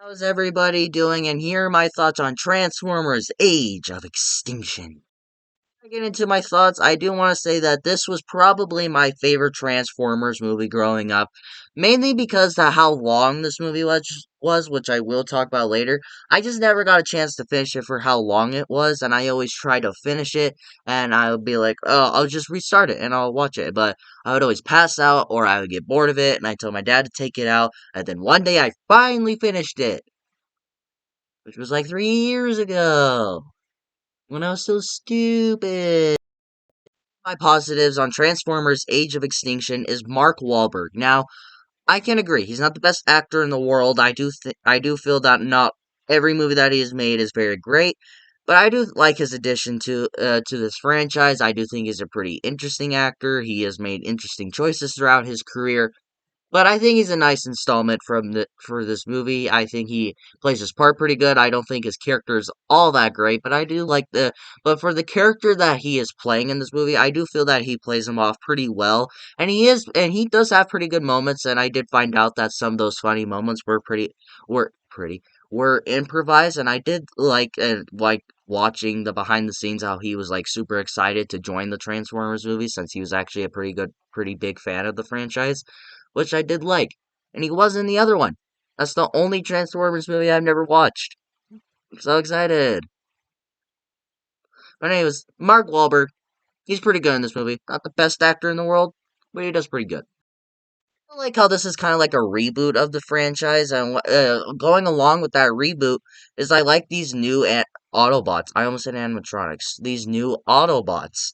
How's everybody doing? And here are my thoughts on Transformers Age of Extinction. Before I get into my thoughts, I do want to say that this was probably my favorite Transformers movie growing up, mainly because of how long this movie was, which I will talk about later. I just never got a chance to finish it for how long it was, and I always try to finish it, and I would be like, oh, I'll just restart it and I'll watch it. But I would always pass out, or I would get bored of it, and I told my dad to take it out, and then one day I finally finished it, which was like 3 years ago when I was so stupid. My positives on Transformers Age of Extinction is Mark Wahlberg. Now, I can agree, he's not the best actor in the world. I do feel that not every movie that he has made is very great, but I do like his addition to this franchise. I do think he's a pretty interesting actor. He has made interesting choices throughout his career. But I think he's a nice installment for this movie. I think he plays his part pretty good. I don't think his character is all that great, but I do like the but for the character that he is playing in this movie, I do feel that he plays him off pretty well. And he does have pretty good moments, and I did find out that some of those funny moments were pretty were improvised, and I did like watching the behind the scenes how he was like super excited to join the Transformers movie since he was actually a pretty big fan of the franchise, which I did like. And he was in the other one. That's the only Transformers movie I've never watched. I'm so excited. But anyways, Mark Wahlberg, he's pretty good in this movie. Not the best actor in the world, but he does pretty good. I like how this is kind of like a reboot of the franchise, and going along with that reboot is I like these new Autobots. I almost said animatronics. These new Autobots.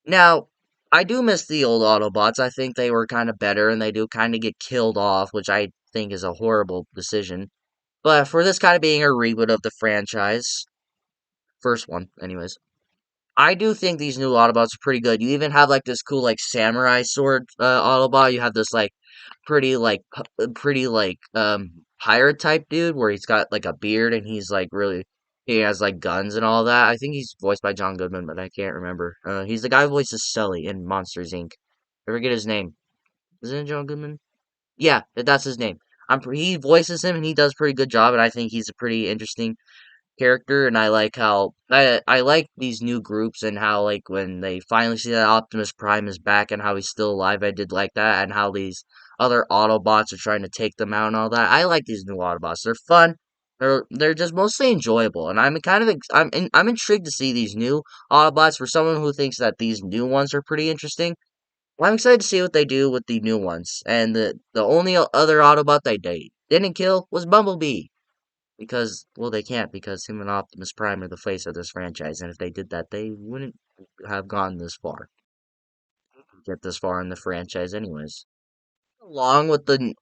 Now, I do miss the old Autobots. I think they were kind of better, and they do kind of get killed off, which I think is a horrible decision. But for this kind of being a reboot of the franchise, first one, anyways, I do think these new Autobots are pretty good. You even have like this cool like samurai sword Autobot. You have this like pretty like pirate type dude where he's got like a beard and he has like guns and all that. I think he's voiced by John Goodman, but I can't remember. He's the guy who voices Sully in Monsters Inc. I forget his name. Isn't it John Goodman? Yeah, that's his name. He voices him and he does a pretty good job, and I think he's a pretty interesting character. And I like how I like these new groups and how like when they finally see that Optimus Prime is back and how he's still alive. I did like that, and how these other Autobots are trying to take them out and all that. I like these new Autobots. They're fun. They're just mostly enjoyable, and I'm intrigued to see these new Autobots. For someone who thinks that these new ones are pretty interesting, well, I'm excited to see what they do with the new ones. And the only other Autobot they didn't kill was Bumblebee. Because, well, they can't, because him and Optimus Prime are the face of this franchise, and if they did that, they wouldn't have gone this far. Get this far in the franchise, anyways. Along with the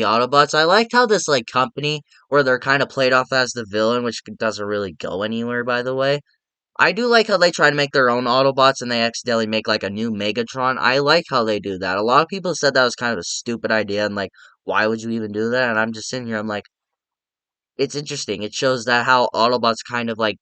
Autobots, I liked how this like company where they're kind of played off as the villain, which doesn't really go anywhere, by the way. I do like how they try to make their own Autobots and they accidentally make like a new Megatron. I like how they do that. A lot of people said that was kind of a stupid idea and like, why would you even do that? And I'm just sitting here, I'm like, it's interesting. It shows that how Autobots kind of like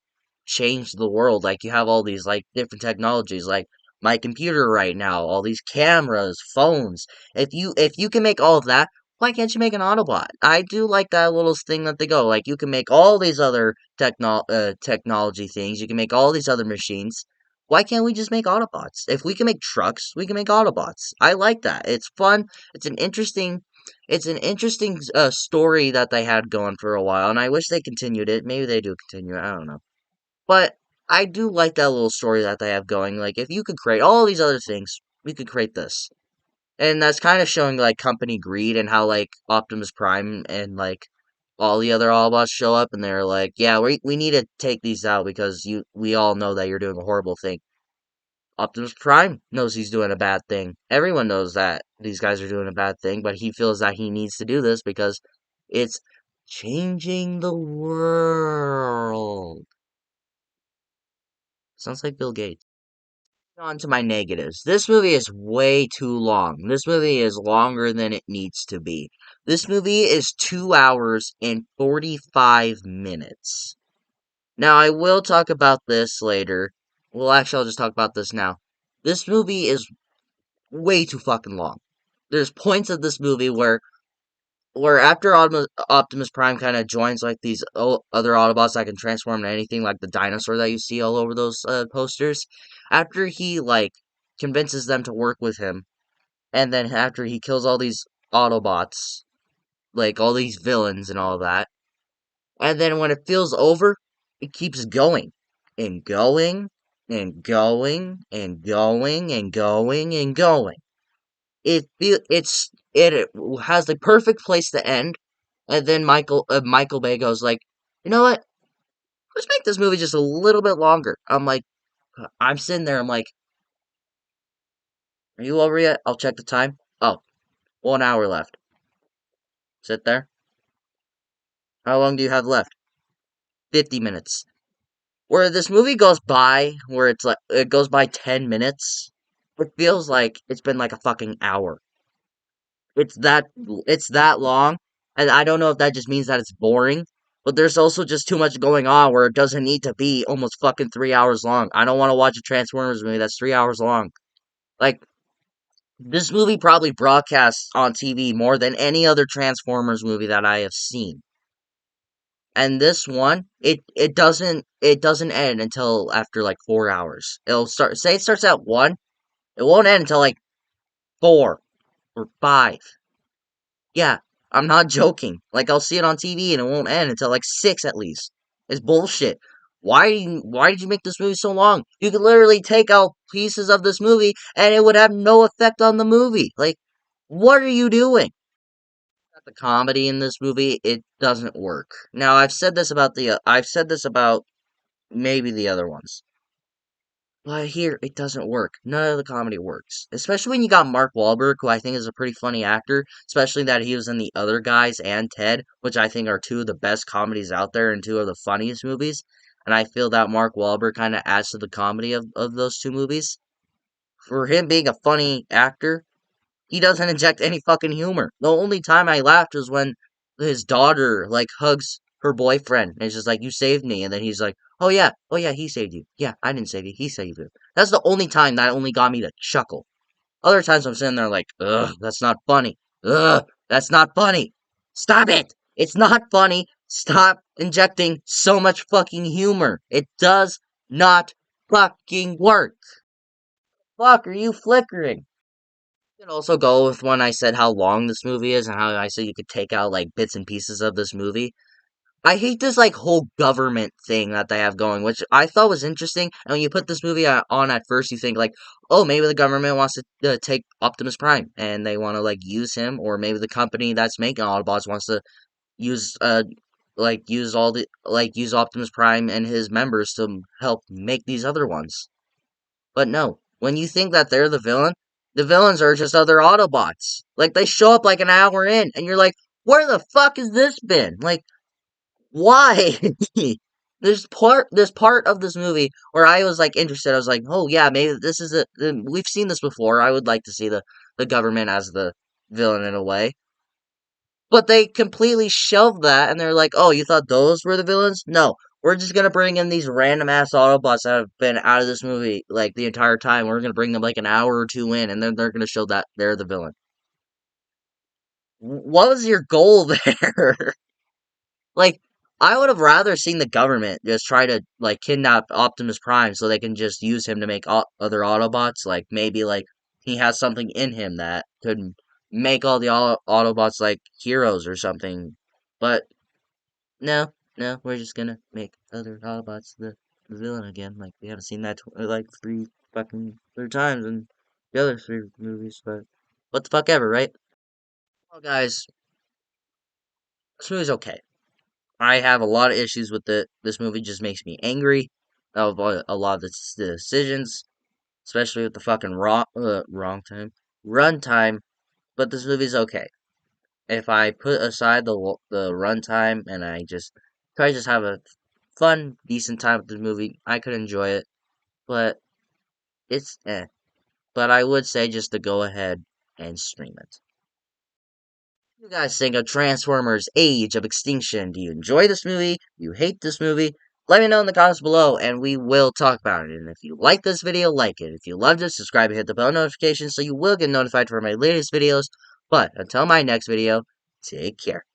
changed the world. Like you have all these like different technologies, like my computer right now, all these cameras, phones. If you can make all of that, why can't you make an Autobot? I do like that little thing that they go. Like you can make all these other technology things. You can make all these other machines. Why can't we just make Autobots? If we can make trucks, we can make Autobots. I like that. It's fun. It's an interesting story that they had going for a while, and I wish they continued it. Maybe they do continue it. I don't know, but I do like that little story that they have going. Like, if you could create all these other things, we could create this, and that's kind of showing like company greed and how like Optimus Prime and like all the other Autobots show up, and they're like, "Yeah, we need to take these out because we all know that you're doing a horrible thing." Optimus Prime knows he's doing a bad thing. Everyone knows that these guys are doing a bad thing, but he feels that he needs to do this because it's changing the world. Sounds like Bill Gates. On to my negatives. This movie is way too long. This movie is longer than it needs to be. This movie is 2 hours and 45 minutes. Now, I will talk about this later. Well, actually, I'll just talk about this now. This movie is way too fucking long. There's points of this movie where where after Optimus Prime kind of joins like these other Autobots that can transform into anything, like the dinosaur that you see all over those posters. After he like convinces them to work with him, and then after he kills all these Autobots, like all these villains and all that, and then when it feels over, it keeps going and going and going and going and going and going. It has the perfect place to end, and then Michael Bay goes like, you know what? Let's make this movie just a little bit longer. I'm sitting there. I'm like, are you over yet? I'll check the time. Oh, 1 hour left. Sit there. How long do you have left? 50 minutes. Where this movie goes by, where it's like it goes by 10 minutes. It feels like it's been like a fucking hour. It's that long, and I don't know if that just means that it's boring, but there's also just too much going on where it doesn't need to be almost fucking 3 hours long. I don't want to watch a Transformers movie that's 3 hours long. Like this movie probably broadcasts on TV more than any other Transformers movie that I have seen. And this one, it doesn't end until after like 4 hours. It'll start say it starts at 1, it won't end until like 4 or 5. Yeah, I'm not joking. Like I'll see it on TV and it won't end until like 6 at least. It's bullshit. Why did you make this movie so long? You could literally take out pieces of this movie and it would have no effect on the movie. Like, what are you doing? The comedy in this movie, it doesn't work. Now, I've said this about maybe the other ones. But here, it doesn't work. None of the comedy works. Especially when you got Mark Wahlberg, who I think is a pretty funny actor. Especially that he was in The Other Guys and Ted, which I think are two of the best comedies out there and two of the funniest movies. And I feel that Mark Wahlberg kind of adds to the comedy of those two movies. For him being a funny actor, he doesn't inject any fucking humor. The only time I laughed was when his daughter like hugs her boyfriend and it's just like, you saved me, and then he's like, oh yeah, he saved you. Yeah, I didn't save you, he saved you. That's the only time that only got me to chuckle. Other times I'm sitting there like, ugh, that's not funny. Ugh, that's not funny. Stop it! It's not funny. Stop injecting so much fucking humor. It does not fucking work. Fuck, are you flickering? Could also go with when I said how long this movie is and how I said you could take out like bits and pieces of this movie. I hate this like whole government thing that they have going, which I thought was interesting. And when you put this movie on at first, you think like, oh, maybe the government wants to take Optimus Prime and they want to like use him, or maybe the company that's making Autobots wants to use use Optimus Prime and his members to help make these other ones. But no, when you think that they're the villains are just other Autobots. Like, they show up like an hour in, and you're like, where the fuck has this been? Like, why? There's part of this movie where I was like interested. I was like, oh yeah, maybe this is it. We've seen this before. I would like to see the government as the villain in a way. But they completely shelved that, and they're like, "Oh, you thought those were the villains? No, we're just gonna bring in these random ass Autobots that have been out of this movie like the entire time. We're gonna bring them like an hour or two in, and then they're gonna show that they're the villain." What was your goal there? Like, I would have rather seen the government just try to like kidnap Optimus Prime so they can just use him to make other Autobots. Like maybe like he has something in him that could make all the Autobots like heroes or something. But no, no, we're just gonna make other Autobots the villain again. Like we haven't seen that like three fucking three times in the other three movies. But what the fuck ever, right? Well, guys, this movie's okay. I have a lot of issues with it. This movie just makes me angry of a lot of the decisions, especially with the fucking wrong time run time. But this movie's okay. If I put aside the runtime and I just try to just have a fun, decent time with the movie, I could enjoy it. But it's eh. But I would say just to go ahead and stream it. You guys think of Transformers Age of Extinction? Do you enjoy this movie? Do you hate this movie? Let me know in the comments below and we will talk about it. And if you like this video, like it. If you loved it, subscribe and hit the bell notification so you will get notified for my latest videos. But until my next video, Take care.